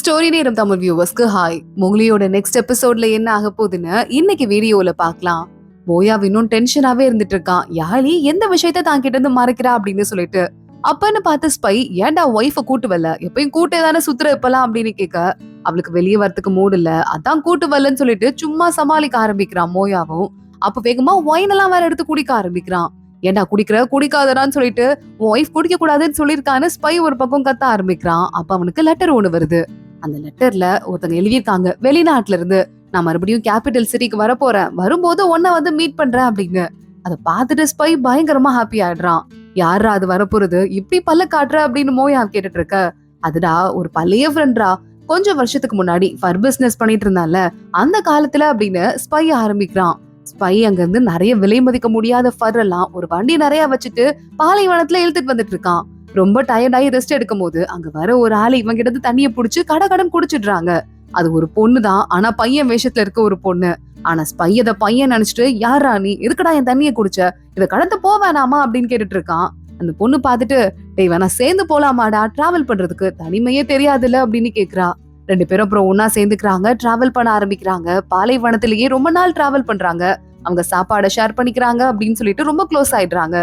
Story நேரம் Tamil வியூவர்ஸ்க்கு hi. மோக்லியோட next எபிசோட்ல என்ன ஆக போகுதுன்னு இன்னைக்கு வீடியோல பார்க்கலாம். மோயா இன்னும் டென்ஷனாவே இருந்துட்டு இருக்கான். யாழி எந்த விஷயத்த தான் கிட்ட இருந்து மறைக்கிறா அப்படின்னு சொல்லிட்டு அப்பன்னு பார்த்து ஸ்பை ஏன்டா ஒய்ஃப கூட்டு வரல, எப்பயும் கூட்டே தானே சுத்துற இப்பலாம் அப்படின்னு கேட்க அவளுக்கு வெளியே வரத்துக்கு மூடு இல்ல, அதான் கூட்டு வரலன்னு சொல்லிட்டு சும்மா சமாளிக்க ஆரம்பிக்கிறான் மோயாவும். அப்ப வேகமா ஒயின் எல்லாம் வேற எடுத்து குடிக்க ஆரம்பிக்கிறான். ஏன்டா குடிக்கிற குடிக்காதடான்னு சொல்லிட்டு ஒய்ஃப் குடிக்க கூடாதுன்னு சொல்லியிருக்கான்னு ஸ்பை ஒரு பக்கம் கத்த ஆரம்பிக்கிறான். அப்ப அவனுக்கு லெட்டர் ஒண்ணு வருது. அந்த லெட்டர்ல ஒருத்தங்க எழுதியிருக்காங்க, வெளிநாட்டுல இருந்து நான் மறுபடியும் கேபிட்டல் சிட்டிக்கு வர போறேன், வரும்போது உன்னை வந்து மீட் பண்றேன் அப்படின்னு. அதை பார்த்துட்டு ஸ்பை பயங்கரமா ஹாப்பி ஆயிடுறான். யாரா அது வரப்போறது, இப்படி பல்ல காட்டுற அப்படின்னு மோயா கேட்டுட்டு இருக்க. அதுடா ஒரு பழைய ஃப்ரெண்ட்ரா, கொஞ்சம் வருஷத்துக்கு முன்னாடி ஃபர் பிசினஸ் பண்ணிட்டு இருந்தால அந்த காலத்துல அப்படின்னு ஸ்பை ஆரம்பிக்கிறான். ஸ்பை அங்க இருந்து நிறைய விலை மதிக்க முடியாத ஃபர் எல்லாம் ஒரு வண்டி நிறைய வச்சுட்டு பாலைவனத்துல இழுத்துட்டு வந்துட்டு இருக்கான். ரொம்ப டயர்டாயி ரெஸ்ட் எடுக்கும் போது அங்க வர ஒரு ஆளு இவங்க கிட்ட தண்ணிய புடிச்சு கடன் குடிச்சிடுறாங்க. அது ஒரு பொண்ணு தான், ஆனா பையன் வேஷத்துல இருக்க ஒரு பொண்ணு. ஆனா ஸ்பை அத பையன் நினைச்சிட்டு, யாரா நீ, எதுக்குடா என் தண்ணிய குடிச்ச, இத கடந்து போவேனாமா அப்படின்னு கேட்டுட்டு இருக்கான். அந்த பொண்ணு பாத்துட்டு, டேய் வேணா சேர்ந்து போலாமாடா, டிராவல் பண்றதுக்கு தனிமையே தெரியாதுல்ல அப்படின்னு கேக்குறா. ரெண்டு பேரும் அப்புறம் ஒன்னா சேர்ந்துக்கிறாங்க, டிராவல் பண்ண ஆரம்பிக்கிறாங்க. பாலைவனத்திலேயே ரொம்ப நாள் டிராவல் பண்றாங்க. அவங்க சாப்பாடை ஷேர் பண்ணிக்கிறாங்க அப்படின்னு சொல்லிட்டு ரொம்ப க்ளோஸ் ஆயிடுறாங்க.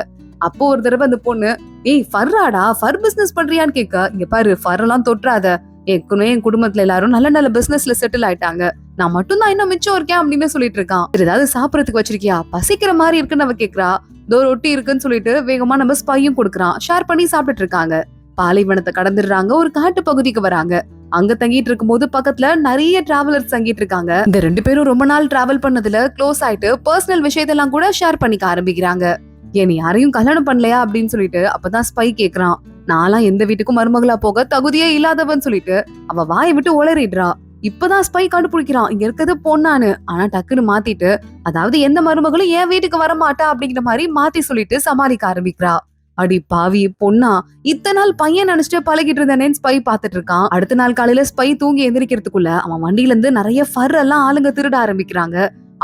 அப்போ ஒரு தடவை அந்த பொண்ணு, ஏய் ஃபர்ராடா, ஃபர் பிசினஸ் பண்றியான்னு கேட்க, இங்க பாரு ஃபர் எல்லாம் தொட்டுறாத, ஏற்கனவே என் குடும்பத்துல எல்லாரும் நல்ல நல்ல பிசினஸ்ல செட்டில் ஆயிட்டாங்க, நான் மட்டும் தான் இன்னும் மிச்சம் இருக்கேன் அப்படின்னு சொல்லிட்டு இருக்கான். ஏதாவது சாப்பிடறதுக்கு வச்சிருக்கியா, பசிக்கிற மாதிரி இருக்குன்னு அவ கேக்குறா. தோ ரொட்டி இருக்குன்னு சொல்லிட்டு வேகமா நம்ம ஸ்பையும் கொடுக்குறான். ஷேர் பண்ணி சாப்பிட்டுட்டு இருக்காங்க. பாலைவனத்தை கடந்துடுறாங்க, ஒரு காட்டு பகுதிக்கு வராங்க. அங்க தங்கிட்டு இருக்கும் போது பக்கத்துல நிறைய டிராவலர்ஸ் தங்கிட்டு இருக்காங்க. இந்த ரெண்டு பேரும் ரொம்ப நாள் டிராவல் பண்ணதுல க்ளோஸ் ஆயிட்டு பர்சனல் விஷயத்தெல்லாம் கூட ஷேர் பண்ணிக்க ஆரம்பிக்கிறாங்க. ஏன் யாரையும் கல்யாணம் பண்ணலையா அப்படின்னு சொல்லிட்டு அப்பதான் ஸ்பை கேக்குறான். நான்லாம் எந்த வீட்டுக்கும் மருமகளா போக தகுதியே இல்லாதவன்னு சொல்லிட்டு அவ வாயை விட்டு உளறிடுறா. இப்பதான் ஸ்பை கண்டுபிடிக்கிறான் இங்க இருக்கிறது பொண்ணானு. ஆனா டக்குன்னு மாத்திட்டு, அதாவது எந்த மருமகளும் என் வீட்டுக்கு வர மாட்டா அப்படிங்கிற மாதிரி மாத்தி சொல்லிட்டு சமாளிக்க ஆரம்பிக்கிறா. அடி பாவி பொண்ணா, இத்தனை நாள் பையன் நினைச்சிட்டு பழகிட்டு இருந்தேன்னு ஸ்பை பாத்துட்டு இருக்கான். அடுத்த நாள் காலையில ஸ்பை தூங்கி எந்திரிக்கிறதுக்குள்ள அவன் வண்டியில இருந்து நிறைய ஃபர் எல்லாம் ஆளுங்க திருட ஆரம்பிக்கிறாங்க.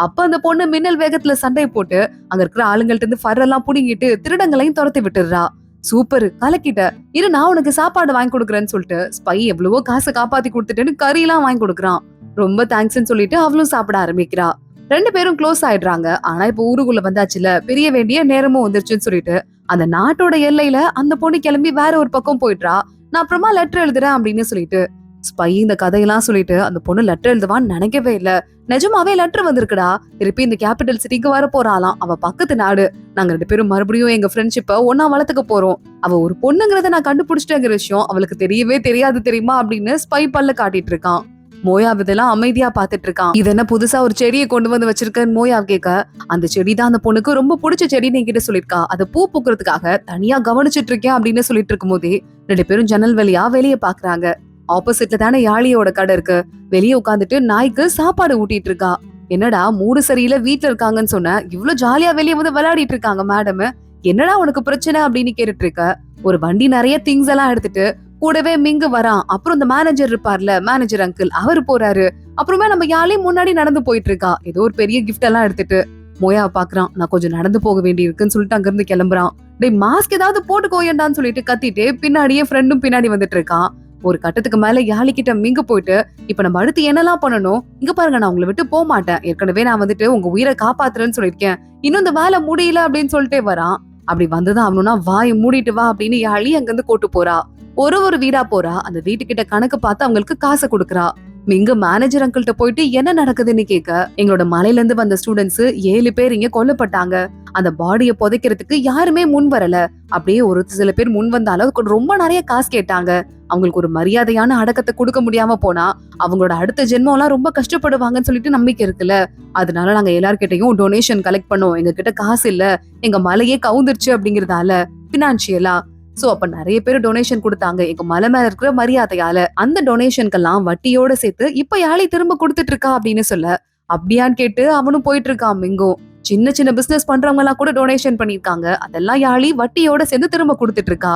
அப்ப அந்த பொண்ணு மின்னல் வேகத்துல சண்டை போட்டு அங்க இருக்கிற ஆளுங்கள்ட்ட இருந்து ஃபர் எல்லாம் புடுங்கிட்டு திருடங்களையும் துரத்தி விட்டுடுறா. சூப்பர் கலக்கிட்ட, இரு நான் உனக்கு சாப்பாடு வாங்கி கொடுக்குறேன்னு சொல்லிட்டு ஸ்பை எவ்வளவோ காசை காப்பாத்தி கொடுத்துட்டேன்னு கறி எல்லாம் வாங்கி கொடுக்குறான். ரொம்ப தேங்க்ஸ்ன்னு சொல்லிட்டு அவளும் சாப்பிட ஆரம்பிக்கிறா. ரெண்டு பேரும் க்ளோஸ் ஆயிடுறாங்க. ஆனா இப்ப ஊருக்குள்ள வந்தாச்சுல, பெரிய வேண்டிய நேரமும் வந்துருச்சுன்னு சொல்லிட்டு அந்த நாட்டோட எல்லையில அந்த பொண்ணு கிளம்பி வேற ஒரு பக்கம் போயிடுறா. நான் அப்புறமா லெட்டர் எழுதுறேன் அப்படின்னு சொல்லிட்டு ஸ்பை இந்த கதையெல்லாம் சொல்லிட்டு அந்த பொண்ணு லெட்டர் எழுதுவான்னு நினைக்கவே இல்ல. நிஜமாவே லெட்டர் வந்திருக்குடா. திருப்பி இந்த கேபிட்டல் சிட்டிக்கு வர போறாளாம், அவ பக்கத்து நாடு. நாங்க ரெண்டு பேரும் மறுபடியும் எங்க ஃப்ரெண்ட்ஷிப்ப ஒன்னா வளர்த்துக்க போறோம். அவ ஒரு பொண்ணுங்கிறத நான் கண்டுபிடிச்சிட்டேங்கிற விஷயம் அவளுக்கு தெரியவே தெரியாது தெரியுமா அப்படின்னு ஸ்பை பல்ல காட்டிட்டு இருக்கான். மோயா இதெல்லாம் அமைதியா பாத்துட்டு இருக்கான். இது என்ன புதுசா ஒரு செடியை கொண்டு வந்து வச்சிருக்கன்னு மோயா கேட்க, அந்த செடி தான் அந்த பொண்ணுக்கு ரொம்ப பிடிச்ச செடின்னு என்கிட்ட சொல்லிருக்கா, அதை பூ பூக்குறதுக்காக தனியா கவனிச்சிட்டு இருக்கேன் அப்படின்னு சொல்லிட்டு இருக்கும் போதே ரெண்டு பேரும் ஜன்னல் வழியா வெளியே பாக்குறாங்க. ஆப்போசிட்ல தானே யாழியோட கடை இருக்கு. வெளியே உட்காந்துட்டு நாய்க்கு சாப்பாடு ஊட்டிட்டு இருக்கா. என்னடா மூடு சரியில்ல வீட்டுல இருக்காங்கன்னு சொன்ன, இவ்வளவு ஜாலியா வெளியே வந்து விளையாடிட்டு இருக்காங்க மேடம், என்னடா உனக்கு பிரச்சனை அப்படின்னு கேட்டுட்டு இருக்க. ஒரு வண்டி நிறைய திங்ஸ் எல்லாம் எடுத்துட்டு கூடவே மிங்கு வரான். அப்புறம் இந்த மேனேஜர் இருப்பார்ல, மேனேஜர் அங்கிள், அவரு போறாரு. அப்புறமே நம்ம யாழையும் முன்னாடி நடந்து போயிட்டு இருக்கா, ஏதோ ஒரு பெரிய கிஃப்ட் எல்லாம் எடுத்துட்டு. மோயாவை பாக்குறான். நான் கொஞ்சம் நடந்து போக வேண்டி இருக்குன்னு சொல்லிட்டு அங்க இருந்து கிளம்புறான். டேய் மாஸ்க் ஏதாவது போட்டுக்கோயேண்டான்னு சொல்லிட்டு கத்திட்டு பின்னாடியே ஃப்ரெண்டும் பின்னாடி வந்துட்டு இருக்கான். ஒரு கட்டத்துக்கு மேல யாழிக்கிட்ட மிங்க போயிட்டு, இப்ப நம்ம அடுத்து என்னெல்லாம் பண்ணணும், இங்க பாருங்க நான் உங்களை விட்டு போக மாட்டேன், ஏற்கனவே நான் வந்துட்டு உங்க உயிரை காப்பாத்துறேன்னு சொல்லிருக்கேன், இன்னும் இந்த வேலை முடியல அப்படின்னு சொல்லிட்டே வரான். அப்படி வந்துதான் அவனும்னா வாயை மூடிட்டு வா அப்படின்னு யாழி அங்க இருந்து கூட்டு போறா. ஒரு வீடா போறா. அந்த வீட்டுக்கிட்ட கணக்கு பார்த்து அவங்களுக்கு காசை கொடுக்குறா. மிங்க மேனேஜர் அங்கிள்கிட்ட போயிட்டு என்ன நடக்குதுன்னு கேட்க, எங்களோட மலையில இருந்து வந்த ஸ்டூடெண்ட்ஸ் 7 பேர் இங்க கொல்லப்பட்டாங்க, அந்த பாடியை புதைக்கிறதுக்கு யாருமே முன் வரல, அப்படியே ஒரு சில பேர் முன் வந்தாலும் ரொம்ப நிறைய காசு கேட்டாங்க, அவங்களுக்கு ஒரு மரியாதையான அடக்கத்தை கொடுக்க முடியாம போனா அவங்களோட அடுத்த ஜென்மம் எல்லாம் ரொம்ப கஷ்டப்படுவாங்கன்னு சொல்லிட்டு நம்பிக்கை இருக்குல்ல, அதனால நாங்க எல்லார்கிட்டையும் டொனேஷன் கலெக்ட் பண்ணோம், எங்க கிட்ட காசு இல்ல, எங்க மலையே கவுந்துருச்சு அப்படிங்கறதால பினான்சியலா. சோ அப்ப நிறைய பேர் டொனேஷன் கொடுத்தாங்க எங்க மலை மேல இருக்கிற மரியாதையால. அந்த டொனேஷனுக்கெல்லாம் வட்டியோட சேர்த்து இப்ப யாழை திரும்ப கொடுத்துட்டு இருக்கா அப்படின்னு சொல்ல, அப்படியான்னு கேட்டு அவனும் போயிட்டு இருக்கான். மிங்கும் சின்ன சின்ன பிசினஸ் பண்றவங்க எல்லாம் கூட டொனேஷன் பண்ணிருக்காங்க, அதெல்லாம் யாழி வட்டியோட சேர்ந்து திரும்ப கொடுத்துட்டு இருக்கா.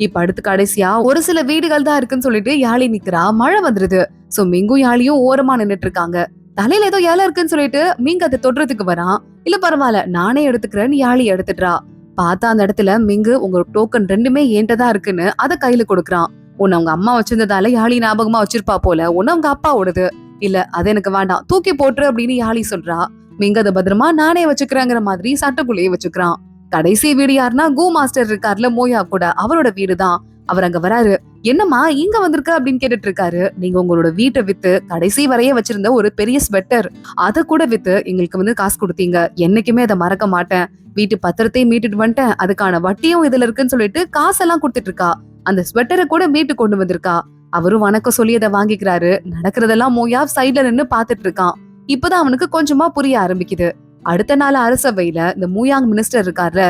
இப்ப அடுத்து கடைசியா ஒரு சில வீடுகள் தான் இருக்குன்னு சொல்லிட்டு யாழி நிக்கிறா. மழை வந்துருது. சோ மிங்கும் யாழியும் ஓரமா நின்னுட்டு இருக்காங்க. தலையில ஏதோ இலை இருக்குன்னு சொல்லிட்டு மிங்க அதை தொடுறதுக்கு வரான். இல்ல பரவாயில்ல நானே எடுத்துக்கிறேன்னு யாழி எடுத்துடுறா. பார்த்தா அந்த இடத்துல மிங்கு உங்க டோக்கன் ரெண்டுமே ஏன்ட்டதான் இருக்குன்னு அதை கையில கொடுக்குறான். உன்னை அவங்க அம்மா வச்சிருந்ததால யாழி ஞாபகமா வச்சிருப்பா போல, உன்ன அவங்க அப்பாவோடது. இல்ல அது எனக்கு வேண்டாம், தூக்கி போட்டுரு அப்படின்னு யாழி சொல்றா. மிங்க அதை பத்திரமா நானே வச்சுக்கிறேங்கிற மாதிரி சட்டைக்குள்ளேயே வச்சுக்கிறான். கடைசி வீடு யாருன்னா கு மாஸ்டர் இருக்காருல மோயா கூட, அவரோட வீடுதான். அவர் அங்க வராரு. என்னம்மா இங்க வந்திருக்க அப்படின்னு கேட்டுட்டு இருக்காரு. நீங்க உங்களோட வீட்டை வித்து கடைசி வரைய வச்சிருந்த ஒரு பெரிய ஸ்வெட்டர், அத கூட வித்து எங்களுக்கு காசு கொடுத்தீங்க. என்னைக்குமே அதை மறக்க மாட்டேன். வீட்டு பத்திரத்தையும் மீட்டுட்டு வந்துட்டேன், அதுக்கான வட்டியும் இதுல இருக்குன்னு சொல்லிட்டு காசெல்லாம் கொடுத்துட்டு இருக்கா. அந்த ஸ்வெட்டரை கூட மீட்டு கொண்டு வந்திருக்கா. அவரும் வணக்கம் சொல்லி அதை வாங்கிக்கிறாரு. நடக்கிறதெல்லாம் மோயா சைட்ல நின்னு பாத்துட்டு இருக்கான். இப்பதான் அவனுக்கு கொஞ்சமா புரிய ஆரம்பிக்குது. அடுத்த நாள் அரசவையில இந்த மூயாங் மினிஸ்டர் இருக்காருல,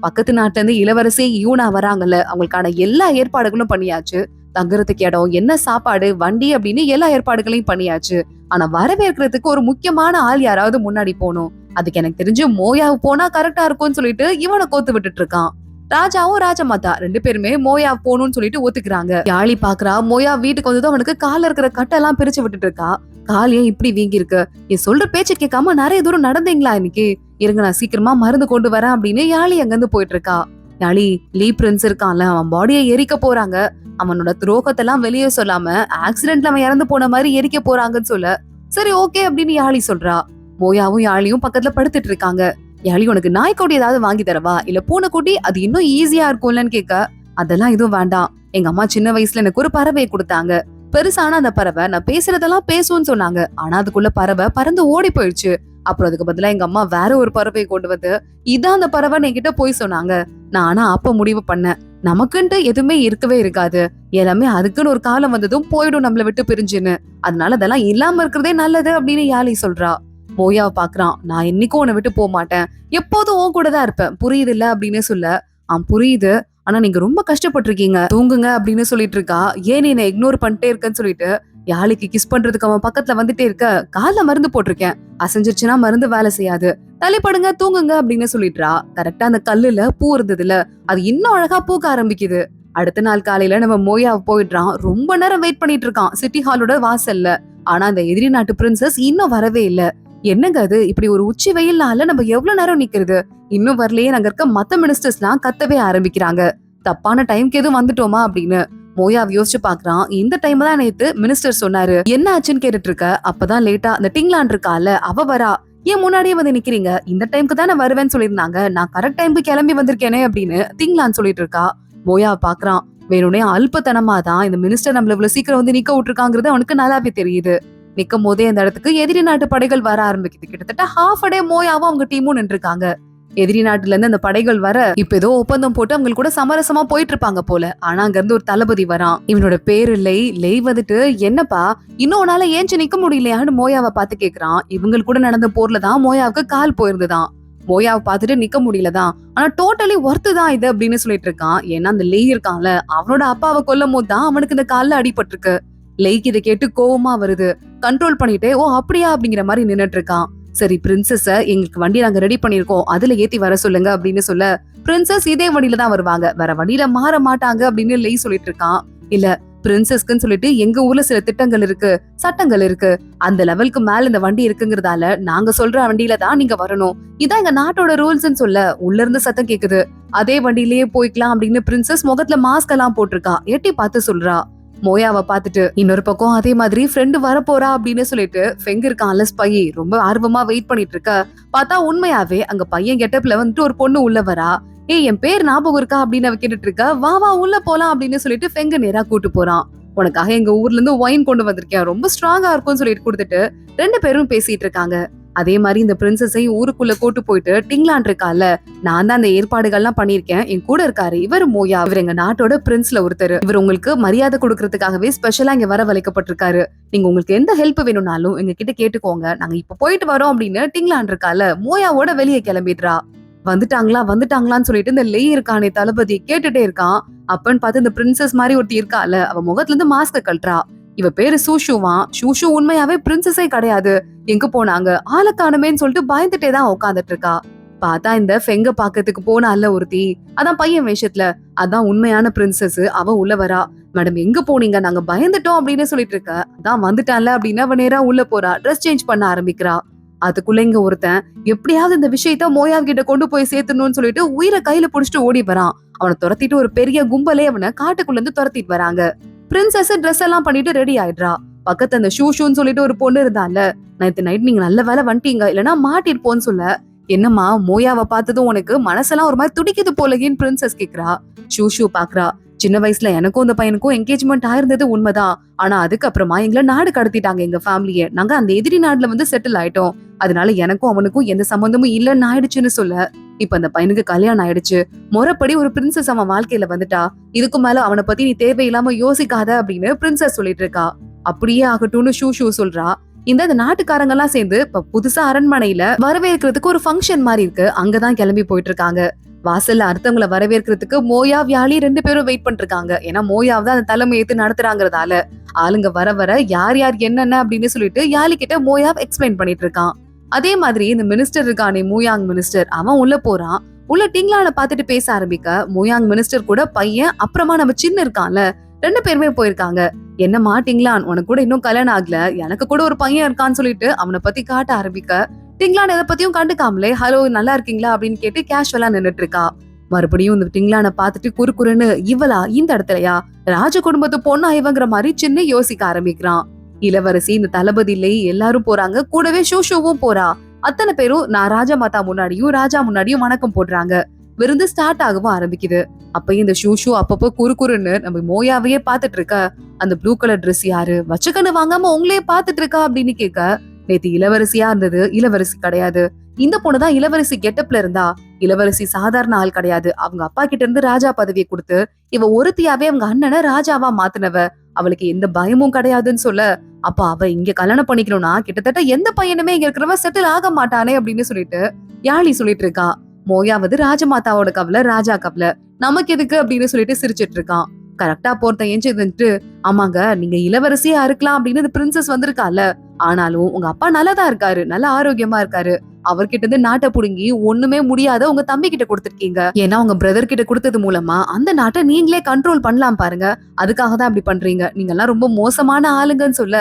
பக்கத்து நாட்டுல இருந்து இளவரசி யூனா வராங்கல்ல, அவங்களுக்கான எல்லா ஏற்பாடுகளும் பண்ணியாச்சு. தங்குறதுக்கு இடம், என்ன சாப்பாடு, வண்டி அப்படின்னு எல்லா ஏற்பாடுகளையும் பண்ணியாச்சு. ஆனா வரவேற்கிறதுக்கு ஒரு முக்கியமான ஆள் யாராவது முன்னாடி போகணும். அதுக்கு எனக்கு தெரிஞ்சு மோயாவு போனா கரெக்டா இருக்கும்னு சொல்லிட்டு இவனை கோத்து விட்டுட்டு இருக்கான். ராஜாவும் ராஜமாதா 2 பேருமே மோயா போகணும்னு சொல்லிட்டு ஒத்துக்கிறாங்க. யாழி பாக்குறா, மோயா வீட்டுக்கு வந்ததும் அவனுக்கு கால இருக்கிற கட்டெல்லாம் பிரிச்சு விட்டுட்டு இருக்கா. கால் ஏன் இப்படி வீங்கி இருக்கு? என் சொல்ற பேச்சு கேட்காம நிறைய தூரம் நடந்தீங்களா இன்னைக்கு? இருங்க நான் சீக்கிரமா மருந்து கொண்டு வரேன் அப்படின்னு யாழி அங்க இருந்து போயிட்டு இருக்கா. யாழி, லீ பிரின்ஸ் இருக்கான்ல, அவன் பாடியை எரிக்க போறாங்க. அவனோட துரோகத்தை எல்லாம் வெளியே சொல்லாம ஆக்சிடென்ட்ல அவன் இறந்து போன மாதிரி எரிக்க போறாங்கன்னு சொல்ல, சரி ஓகே அப்படின்னு யாழி சொல்றா. மோயாவும் யாழியும் பக்கத்துல படுத்துட்டு இருக்காங்க. யாழி, உனக்கு நாய்க்குட்டி ஏதாவது வாங்கி தரவா, இல்ல பூனைக்குட்டி, அது இன்னும் ஈஸியா இருக்கும்லன்னு கேட்க, அதெல்லாம் எதுவும் வேண்டாம். எங்க அம்மா சின்ன வயசுல எனக்கு ஒரு பறவையை கொடுத்தாங்க. பெருசான அந்த பறவை நான் பேசுறதெல்லாம் பேசும்னு சொன்னாங்க. ஆனா அதுக்குள்ள பறவை பறந்து ஓடி போயிடுச்சு. அப்புறம் அதுக்கு பதிலா எங்க அம்மா வேற ஒரு பறவையை கொண்டு வந்து இதான் அந்த பறவை என்கிட்ட போய் சொன்னாங்க. நான் ஆனா அப்ப முடிவு பண்ணேன், நமக்குன்ட்டு எதுவுமே இருக்கவே இருக்காது, எல்லாமே அதுக்குன்னு ஒரு காலம் வந்ததும் போயிடும் நம்மள விட்டு பிரிஞ்சுன்னு. அதனால அதெல்லாம் இல்லாம இருக்கிறதே நல்லது அப்படின்னு யாழி சொல்றா. மோயாவை பாக்குறான். நான் என்னைக்கும் உன்னை விட்டு போக மாட்டேன், எப்போதும் உன் கூட தான் இருப்பேன், புரியுது இல்ல அப்படின்னு சொல்ல, புரியுது, ஆனா நீங்க ரொம்ப கஷ்டப்பட்டிருக்கீங்க, தூங்குங்க அப்படின்னு சொல்லிட்டு இருக்கா. ஏன் நீ என்ன இக்னோர் பண்ணிட்டே இருக்கன்னு சொல்லிட்டு யாழிக்கு கிஸ் பண்றதுக்கு அவன் பக்கத்துல வந்துட்டே இருக்க. கால்ல மருந்து போட்டிருக்கேன், அசைஞ்சிருச்சுன்னா மருந்து வேலை செய்யாது, தலைப்படுங்க தூங்குங்க அப்படின்னு சொல்லிட்டுறா. கரெக்டா அந்த கல்லுல பூ இருந்ததுல, அது இன்னும் அழகா பூக்க ஆரம்பிக்குது. அடுத்த நாள் காலையில நம்ம மோயா போயிடுறான். ரொம்ப நேரம் வெயிட் பண்ணிட்டு இருக்கான் சிட்டி ஹாலோட வாசல்ல. ஆனா அந்த எதிரி நாட்டு பிரின்சஸ் இன்னும் வரவே இல்ல. என்னங்க அது, இப்படி ஒரு உச்சி வெயில்னால நம்ம எவ்வளவு நேரம் நிக்கிறது, இன்னும் வரலையே? அங்க இருக்க மத்த மினிஸ்டர்ஸ் எல்லாம் கத்தவே ஆரம்பிக்கிறாங்க. தப்பான டைம்க்கு எதுவும் வந்துட்டோமா அப்படின்னு மோயா யோசிச்சு பாக்குறான். இந்த டைம் தான் நேத்து மினிஸ்டர் சொன்னாரு. என்ன ஆச்சுன்னு கேட்டுட்டு இருக்க. அப்பதான் லேட்டா அந்த டிங்லான் இருக்கால, அவ வரா. ஏன் முன்னாடியே வந்து நிக்கிறீங்க, இந்த டைம்க்கு தான் நான் வருவேன்னு சொல்லியிருந்தாங்க, நான் கரெக்ட் டைம்க்கு கிளம்பி வந்திருக்கேனே அப்படின்னு டிங்லான் சொல்லிட்டு இருக்கா. மோயா பாக்குறான், வேணும்னே அல்பத்தனமா தான் இந்த மினிஸ்டர் நம்மள இவ்வளவு சீக்கிரம் வந்து நிக்க விட்டுருக்காங்கிறது அவனுக்கு நல்லாவே தெரியுது. நிக்கும் போதே அந்த இடத்துக்கு எதிரி நாட்டு படைகள் வர ஆரம்பிக்குது. கிட்டத்தட்ட ஹாஃப் அ டே மோயாவும் அவங்க டீமும் நின்று இருக்காங்க. எதிரி நாட்டுல இருந்து அந்த படைகள் வர இப்ப ஏதோ ஒப்பந்தம் போட்டு அவங்க கூட சமரசமா போயிட்டு இருப்பாங்க போல. ஆனா அங்க இருந்து ஒரு தளபதி வரான். இவனோட பேரு லெய் வந்துட்டு, என்னப்பா இன்னும் உன்னால ஏஞ்சு நிக்க முடியலையான்னு மோயாவை பார்த்து கேக்குறான். இவங்க கூட நடந்த போர்ல தான் மோயாவுக்கு கால் போயிருந்துதான். மோயாவை பார்த்துட்டு நிக்க முடியலதான், ஆனா டோட்டலி ஒர்த்து தான் இது அப்படின்னு சொல்லிட்டு இருக்கான். ஏன்னா அந்த லெய் இருக்கான்ல, அவனோட அப்பாவை கொல்லும் போது தான் அவனுக்கு இந்த கால்ல அடிபட்டிருக்கு. லெய்க்கு இதை கேட்டு கோவமா வருது. கண்ட்ரோல் பண்ணிட்டு, ஓ அப்படியா அப்படிங்கிற மாதிரி நின்னுட்டு இருக்கான். சரி பிரின்சஸ எங்களுக்கு வண்டி நாங்க ரெடி பண்ணிருக்கோம், அதுல ஏத்தி வர சொல்லுங்க அப்படின்னு சொல்ல, பிரின்சஸ் இதே வண்டியில தான் வருவாங்க, வேற வண்டியில மாற மாட்டாங்க அப்படின்னு லெய் சொல்லிட்டு இருக்கான். இல்ல, பிரின்சஸ்க்குன்னு சொல்லிட்டு எங்க ஊர்ல சில திட்டங்கள் இருக்கு, சட்டங்கள் இருக்கு, அந்த லெவலுக்கு மேல இந்த வண்டி இருக்குங்கிறதால நாங்க சொல்ற வண்டியில தான் நீங்க வரணும், இதான் எங்க நாட்டோட ரூல்ஸ்ன்னு சொல்ல, உள்ள இருந்து சத்தம் கேக்குது. அதே வண்டியிலேயே போய்க்கலாம் அப்படின்னு பிரின்சஸ் முகத்துல மாஸ்க் எல்லாம் போட்டிருக்கா. எட்டி பார்த்து சொல்றா. மோயாவை பார்த்துட்டு இன்னொரு பக்கம் அதே மாதிரி ஃப்ரெண்டு வரப்போறா அப்படின்னு சொல்லிட்டு ஃபெங் இருக்கான்ல ஸ்பை, ரொம்ப ஆர்வமா வெயிட் பண்ணிட்டு இருக்க. பார்த்தா உண்மையாவே அங்க பையன் கெட்டப்ல வந்துட்டு ஒரு பொண்ணு உள்ள வரா. ஏய் என் பேர் ஞாபகம் இருக்கா அப்படின்னு அவ கேட்டுட்டு இருக்க. வா வா உள்ள போலாம் அப்படின்னு சொல்லிட்டு ஃபெங்க நேரா கூட்டு போறான். உனக்காக எங்க ஊர்ல இருந்து ஒயின் கொண்டு வந்திருக்கேன், ரொம்ப ஸ்ட்ராங்கா இருக்கும்னு சொல்லிட்டு கொடுத்துட்டு 2 பேரும் பேசிட்டு இருக்காங்க. அதே மாதிரி இந்த பிரின்சஸை ஊருக்குள்ள கூட்டு போயிட்டு டிங்லான் இருக்கால, நான் தான் அந்த ஏற்பாடுகள்லாம் பண்ணிருக்கேன், என் கூட இருக்காரு இவர் மோயா, இவர் எங்க நாட்டோட பிரின்ஸ்ல ஒருத்தர், இவர் உங்களுக்கு மரியாதை கொடுக்கறதுக்காகவே ஸ்பெஷலா இங்க வர வளைக்கப்பட்டிருக்காரு, நீங்க உங்களுக்கு எந்த ஹெல்ப் வேணும்னாலும் எங்க கிட்ட கேட்டுக்கோங்க, நாங்க இப்ப போயிட்டு வரோம் அப்படின்னு டிங்லான் இருக்கால மோயாவோட வெளியே கிளம்பிடுறா. வந்துட்டாங்களான்னு சொல்லிட்டு இந்த லெய் இருக்கானே தளபதி கேட்டுட்டே இருக்கான். அப்பன்னு பார்த்து இந்த பிரின்சஸ் மாதிரி ஒருத்தி இருக்கால, அவ முகத்துல இருந்து மாஸ்க கழட்டுறா. இவ பேரு சூஷுவான். சூஷு உண்மையாவே பிரின்சஸே கிடையாது, எங்க போனாங்க ஆளை காணுமேன்னு சொல்லிட்டு பயந்துட்டே தான் உட்காந்துட்டு இருக்கா. பார்த்தா இந்த ஃபெங்க பாக்கிறதுக்கு போனா அல்ல ஒருத்தி, அதான் பையன் வேஷத்துல, அதான் உண்மையான பிரின்சஸ். அவ உள்ள வரா. மேடம் எங்க போனீங்க, நாங்க பயந்துட்டோம் அப்படின்னு சொல்லிட்டு இருக்க. அதான் வந்துட்டான்ல அப்படின்னு அவ நேரா உள்ள போறா. ட்ரெஸ் சேஞ்ச் பண்ண ஆரம்பிக்கிறா. அதுக்குள்ள இங்க ஒருத்தன் எப்படியாவது இந்த விஷயத்த மோயா கிட்ட கொண்டு போய் சேர்த்தணும்னு சொல்லிட்டு உயிரை கையில புடிச்சிட்டு ஓடி வரான். அவனை துரத்திட்டு ஒரு பெரிய கும்பலே அவனை காட்டுக்குள்ள இருந்து துரத்திட்டு வராங்க. பிரின்சஸ் ட்ரெஸ் எல்லாம் பண்ணிட்டு ரெடி ஆயிடுறா. பக்கத்து அந்த ஷூன்னு சொல்லிட்டு ஒரு பொண்ணு இருந்தால, நேத்து நைட் நீங்க நல்ல வேலை வந்துட்டீங்க, இல்லன்னா மாட்டிருப்போன்னு சொல்ல, என்னம்மா மோயாவை பார்த்ததும் உனக்கு மனசெல்லாம் ஒரு மாதிரி துடிக்குது போலகின்னு பிரின்சஸ் கேக்குறா. ஷூ பாக்குறா. சின்ன வயசுல எனக்கும் இந்த பையனுக்கும் என்கேஜ்மெண்ட் ஆயிருந்தது உண்மைதான். ஆனா அதுக்கப்புறமா எங்களை நாடு கடத்திட்டாங்க எங்க ஃபேமிலிய. நாங்க அந்த எதிரி நாடுல வந்து செட்டில் ஆயிட்டோம். அதனால எனக்கும் அவனுக்கும் எந்த சம்பந்தமும் இல்லன்னு ஆயிடுச்சுன்னு சொல்ல, இப்ப அந்த பையனுக்கு கல்யாணம் ஆயிடுச்சு. முறைப்படி ஒரு பிரின்சஸ் அவன் வாழ்க்கையில வந்துட்டா. இதுக்கு மேல அவனை பத்தி நீ தேவையில்லாம யோசிக்காத அப்படின்னு பிரின்சஸ் சொல்லிட்டு இருக்கா. அப்படியே ஆகட்டும்னு ஷூ சொல்றா. இந்த நாட்டுக்காரங்க எல்லாம் சேர்ந்து இப்ப புதுசா அரண்மனையில வரவேற்கிறதுக்கு ஒரு ஃபங்க்ஷன் மாதிரி இருக்கு, அங்கதான் கிளம்பி போயிட்டு இருக்காங்க. வாசல்ல அடுத்தவங்களை வரவேற்கிறதுக்கு மோயா வியாழி 2 பேரும் வெயிட் பண்ணிருக்காங்க. ஏன்னா மோயாவ் தான் அந்த தலைமை ஏத்து நடத்துறாங்கிறதால ஆளுங்க வர வர யார் யார் என்னென்ன அப்படின்னு சொல்லிட்டு யாழி கிட்ட மோயாவ் எக்ஸ்பிளைன் பண்ணிட்டு இருக்கான். அதே மாதிரி இந்த மினிஸ்டர் இருக்கானே மூயாங் மினிஸ்டர், அவன் உள்ள போறான். உள்ள டிங்லான பாத்துட்டு பேச ஆரம்பிக்க மூயாங் மினிஸ்டர் கூட பையன் அப்புறமா நம்ம சின்ன இருக்கான்ல 2 பேருமே போயிருக்காங்க. என்னம்மா டிங்லான், உனக்கு கூட இன்னும் கல்யாணம் ஆகல, எனக்கு கூட ஒரு பையன் இருக்கான்னு சொல்லிட்டு அவனை பத்தி காட்ட ஆரம்பிக்க, டிங்லான் எதை பத்தியும் கண்டுக்காமலே ஹலோ நல்லா இருக்கீங்களா அப்படின்னு கேட்டு கேஷுவலா நின்னுட்டு இருக்கா. மறுபடியும் இந்த டிங்லான பாத்துட்டு குறுக்குறுன்னு இவளா இந்த இடத்துலயா ராஜ குடும்பத்து பொண்ணா இவங்கிற மாதிரி சின்ன யோசிக்க ஆரம்பிக்கிறான். இளவரசி இந்த தளபதியிலே எல்லாரும் போறாங்க, கூடவே ஷூவும் போறா. அத்தனை பேரும் நான் ராஜா மாதா முன்னாடியும் ராஜா முன்னாடியும் வணக்கம் போடுறாங்க. விருந்து ஸ்டார்ட் ஆகவும் ஆரம்பிக்குது. அப்பயும் இந்த ஷூ அப்பப்போ குறுன்னு நம்ம மோயாவையே பாத்துட்டு இருக்க. அந்த ப்ளூ கலர் ட்ரெஸ் யாரு, வச்சுக்கன்னு வாங்காம உங்களே பாத்துட்டு இருக்கா அப்படின்னு கேட்க, நேத்து இளவரசியா இருந்தது இளவரசி கிடையாது, இந்த பொண்ணுதான் இளவரசி கெட்டப்ல இருந்தா. இளவரசி சாதாரண ஆள் கிடையாது, அவங்க அப்பா கிட்ட இருந்து ராஜா பதவியை கொடுத்து இவ ஒருத்தியாவே அவங்க அண்ணனை ராஜாவா மாத்தினவ, அவளுக்கு எந்த பயமும் கிடையாதுன்னு சொல்ல, அப்ப அவ இங்க கல்யாணம் பண்ணிக்கணும்னா கிட்டத்தட்ட எந்த பையனுமே இங்க இருக்கிறவ செட்டில் ஆக மாட்டானே அப்படின்னு சொல்லிட்டு யாழி சொல்லிட்டு இருக்கா. மோயாவது ராஜமாதாவோட கவலை ராஜா கவலை, நமக்கு எதுக்கு அப்படின்னு சொல்லிட்டு சிரிச்சிட்டு இருக்கான். கரெக்டா போறத ஏஞ்சிட்டு, ஆமாங்க நீங்க இளவரசியா இருக்கலாம் அப்படின்னு பிரின்சஸ் வந்திருக்கால, ஆனாலும் உங்க அப்பா நல்லாதான் இருக்காரு, நல்ல ஆரோக்கியமா இருக்காரு, அவர்கிட்ட இருந்து நாட்டை புடுங்கி ஒண்ணுமே முடியாத உங்க தம்பி கிட்ட கொடுத்துருக்கீங்க. ஏன்னா உங்க பிரதர் கிட்ட கொடுத்தது மூலமா அந்த நாட்டை நீங்களே கண்ட்ரோல் பண்ணலாம் பாருங்க, அதுக்காக தான் அப்படி பண்றீங்க, நீங்க எல்லாம் ரொம்ப மோசமான ஆளுங்கன்னு சொல்ல,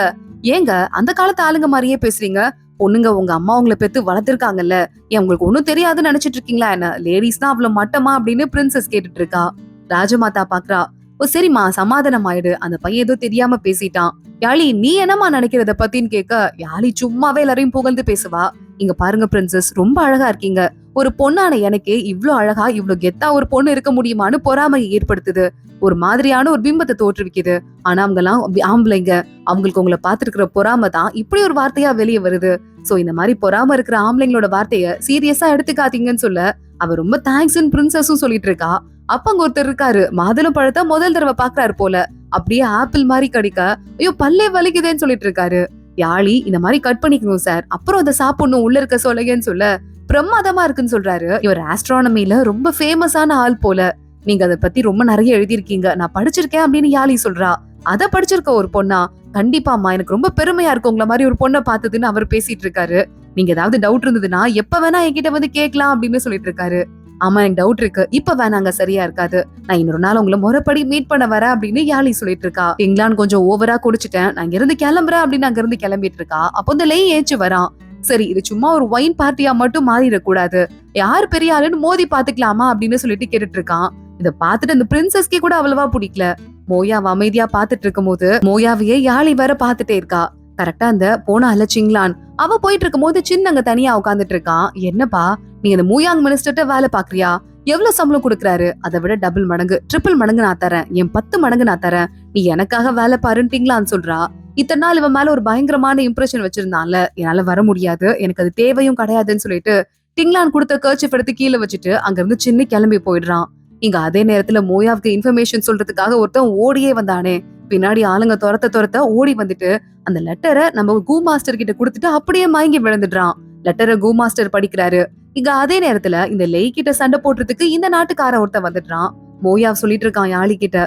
ஏங்க அந்த காலத்து ஆளுங்க மாதிரியே பேசுறீங்க, பொண்ணுங்க உங்க அம்மா உங்களை பெத்து வளர்த்திருக்காங்கல்ல, ஏன் உங்களுக்கு ஒண்ணும் தெரியாதுன்னு நினைச்சிட்டு இருக்கீங்களா என்ன, லேடிஸ் தான் அவ்வளவு மட்டமா அப்படின்னு பிரின்சஸ் கேட்டுட்டு இருக்கா. ராஜமாதா பாக்குறா. ஓ சரிம்மா சமாதானம் ஆயிடு, அந்த பையன் ஏதோ தெரியாம பேசிட்டான். யாழி நீ என்னமா நினைக்கிறத பத்தின்னு கேட்க, யாழி சும்மாவே எல்லாரையும் புகழ்ந்து பேசுவா. இங்க பாருங்க பிரின்சஸ், ரொம்ப அழகா இருக்கீங்க, ஒரு பொண்ணான எனக்கு இவ்ளோ அழகா இவ்ளோ கெத்தா ஒரு பொண்ணு இருக்க முடியுமான்னு பொறாமை ஏற்படுத்துது, ஒரு மாதிரியான ஒரு பிம்பத்தை தோற்றுவிக்குது. ஆனா அவங்க எல்லாம் ஆம்பளைங்க, அவங்களுக்கு உங்களை பாத்துருக்கிற பொறாம தான் இப்படி ஒரு வார்த்தையா வெளியே வருது. சோ இந்த மாதிரி பொறாம இருக்கிற ஆம்பளைங்களோட வார்த்தைய சீரியஸா எடுத்துக்காதீங்கன்னு சொல்ல, அவ ரொம்ப தேங்க்ஸ்ன்னு பிரின்சஸும் சொல்லிட்டு இருக்கா. அப்ப அங்க ஒருத்தர் இருக்காரு, மாதுளம் பழத்தை முதல் தடவை பாக்குறாரு போல, அப்படியே ஆப்பிள் மாதிரி கடிக்க, ஐயோ பல்லே வலிக்குதேன்னு சொல்லிட்டு இருக்காரு. யாழி இந்த மாதிரி கட் பண்ணிக்கணும் சார், அப்புறம் அதை சாப்பிடணும் உள்ள இருக்க சொல்லுங்கன்னு சொல்ல, பிரமாதமா இருக்குன்னு சொல்றாரு. இவர் ஆஸ்ட்ரானமில ரொம்ப ஃபேமஸான ஆள் போல, நீங்க அதை பத்தி ரொம்ப நிறைய எழுதிருக்கீங்க, நான் படிச்சிருக்கேன் அப்படின்னு யாழி சொல்றா. அதை படிச்சிருக்க ஒரு பொண்ணா, கண்டிப்பாமா எனக்கு ரொம்ப பெருமையா இருக்கு உங்களை மாதிரி ஒரு பொண்ணை பார்த்ததுன்னு அவர் பேசிட்டு இருக்காரு. நீங்க ஏதாவது டவுட் இருந்ததுன்னா எப்ப வேணா என்கிட்ட வந்து கேட்கலாம் அப்படின்னு சொல்லிட்டு இருக்காரு. ஆமா எனக்கு டவுட் இருக்கு, இப்ப வேணாங்க சரியா இருக்காது, நான் இன்னொரு நாள் உங்களை முறைப்படி மீட் பண்ண வரேன் அப்படின்னு யாழி சொல்லிட்டு இருக்கா. இங்கிலாந்து கொஞ்சம் ஓவரா குடிச்சிட்டேன், நான் இங்க இருந்து கிளம்புறேன் அப்படின்னு அங்க இருந்து கிளம்பிட்டு இருக்கா. அப்போ இந்த லை ஏச்சு வரான். சரி இது சும்மா ஒரு ஒயின் பார்ட்டியா மட்டும் மாறிடக்கூடாது, யாரு பெரிய ஆளுன்னு மோதி பாத்துக்கலாமா அப்படின்னு சொல்லிட்டு கேட்டுட்டு இருக்கான். இத பாத்துட்டு அந்த பிரின்சஸ்கே கூட அவ்வளவா பிடிக்கல. மோயாவை அமைதியா பாத்துட்டு இருக்கும் போது மோயாவையே யாழி வர பாத்துட்டே இருக்கா. கரெக்டா அந்த போனால சிங்லான், அவ போயிட்டு இருக்கும் போது சின்னங்க தனியா உட்காந்துட்டு இருக்கான். என்னப்பா நீ அந்த மூயாங் மினிஸ்டர்ட்ட வேலை பாக்குறியா, எவ்வளவு சம்பளம் கொடுக்குறாரு, அதை விட டபுள் மடங்கு ட்ரிபிள் மடங்கு நான் தரேன், என் 10 மடங்கு நான் தரேன், நீ எனக்காக வேலை பாருன்ட்டீங்களான்னு சொல்றா. இத்தனை நாள் இவன் மேல ஒரு பயங்கரமான இம்ப்ரெஷன் வச்சிருந்தான்ல, என்னால வர முடியாது, எனக்கு அது தேவையும் கிடையாதுன்னு சொல்லிட்டு டிங்லான் கொடுத்த கர்ச்சிப் எடுத்து கீழே வச்சுட்டு அங்க இருந்து சின்ன கிளம்பி போயிடுறான். இங்க அதே நேரத்துல மோயாவுக்கு இன்ஃபர்மேஷன் சொல்றதுக்காக ஒருத்தன் ஓடியே வந்தானே, பின்னாடி ஆளுங்க துரத்த ஓடி வந்துட்டு அந்த லெட்டரை நம்ம கு மாஸ்டர் கிட்ட கொடுத்துட்டு அப்படியே மயங்கி விழுந்துடுறான். லெட்டரை கு மாஸ்டர் படிக்கிறாரு. இங்க அதே நேரத்துல இந்த லேய் கிட்ட சண்டை போடுறதுக்கு இந்த நாட்டுக்கார ஒருத்தன் வந்துடுறான். மோயா சொல்லிட்டு இருக்கான் யாழி கிட்ட,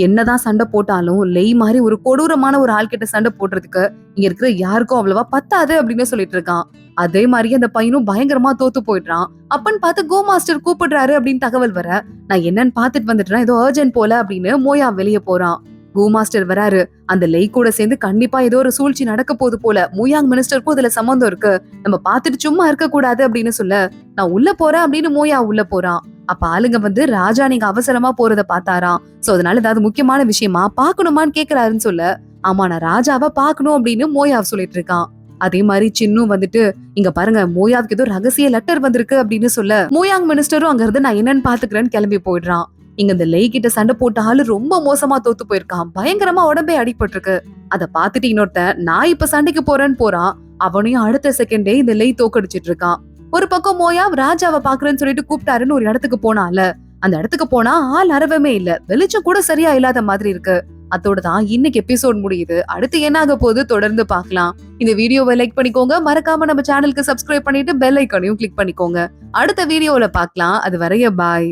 என்னதான் சண்டை போட்டாலும் லேய் மாதிரி ஒரு கொடூரமான ஒரு ஆள் கிட்ட சண்டை போடுறதுக்கு இங்க இருக்கிற யாருக்கும் அவ்வளவா பத்தாது அப்படின்னு சொல்லிட்டு இருக்கான். அதே மாதிரி அந்த பையனும் பயங்கரமா தோத்து போயிடுறான். அப்பன்னு பார்த்து கோ மாஸ்டர் கூப்பிடுறாரு அப்படின்னு தகவல் வர, நான் என்னன்னு பாத்துட்டு வந்துட்டேன், ஏதோ அர்ஜென்ட் போல அப்படின்னு மோயா வெளியே போறான். கு மாஸ்டர் வராரு. அந்த லேய் கூட சேர்ந்து கண்டிப்பா ஏதோ ஒரு சூழ்ச்சி நடக்க போகுது போல. மூயாங் மினிஸ்டருக்கும் இதுல சம்பந்தம் இருக்கு. நம்ம பாத்துட்டு சும்மா இருக்க கூடாது அப்படின்னு சொல்ல, நான் உள்ள போறேன் அப்படின்னு மோயா உள்ள போறான். அப்ப ஆளுங்க வந்து ராஜா நீங்க அவசரமா போறத பாத்தாராம். சோ அதனால ஏதாவது முக்கியமான விஷயமா பாக்கணுமான்னு கேக்குறாருன்னு சொல்ல, ஆமா நான் ராஜாவை பாக்கணும் அப்படின்னு மோயா சொல்லிட்டு இருக்கான். அதே மாதிரி சின்னும் வந்துட்டு இங்க பாருங்க மோயாவுக்கு ஏதோ ரகசிய லெட்டர் வந்திருக்கு அப்படின்னு சொல்ல, மோயாங் மினிஸ்டரும் அங்க இருந்து நான் என்னன்னு பாத்துக்கிறேன்னு கிளம்பி போயிடுறான். இங்க இந்த லேய் கிட்ட சண்டை போட்ட ஆளு ரொம்ப மோசமா தோத்து போயிருக்கான். பயங்கரமா உடம்பே அடிபட்டிருக்கு. அத பாத்துட்டு இன்னொருத்தன் நான் இப்ப சண்டைக்கு போறேன்னு போறான். அவனையும் அடுத்த செகண்டே இந்த லேய் தோக்கடிச்சிட்டு இருக்கான். ஒரு பக்கம் மோயா ராஜாவை பாக்குறேன்னு சொல்லிட்டு கூப்பிட்டாருன்னு ஒரு இடத்துக்கு போனால, அந்த இடத்துக்கு போனா ஆள் அறவமே இல்ல. வெளிச்சம் கூட சரியா இல்லாத மாதிரி இருக்கு. அதோட தான் இன்னைக்கு எபிசோட் முடியுது. அடுத்து என்ன ஆக போகுது தொடர்ந்து பார்க்கலாம். இந்த வீடியோவை லைக் பண்ணிக்கோங்க. மறக்காம நம்ம சேனலுக்கு சப்ஸ்கிரைப் பண்ணிட்டு பெல் ஐக்கானையும் கிளிக் பண்ணிக்கோங்க. அடுத்த வீடியோல பார்க்கலாம். அது வரைய பாய்.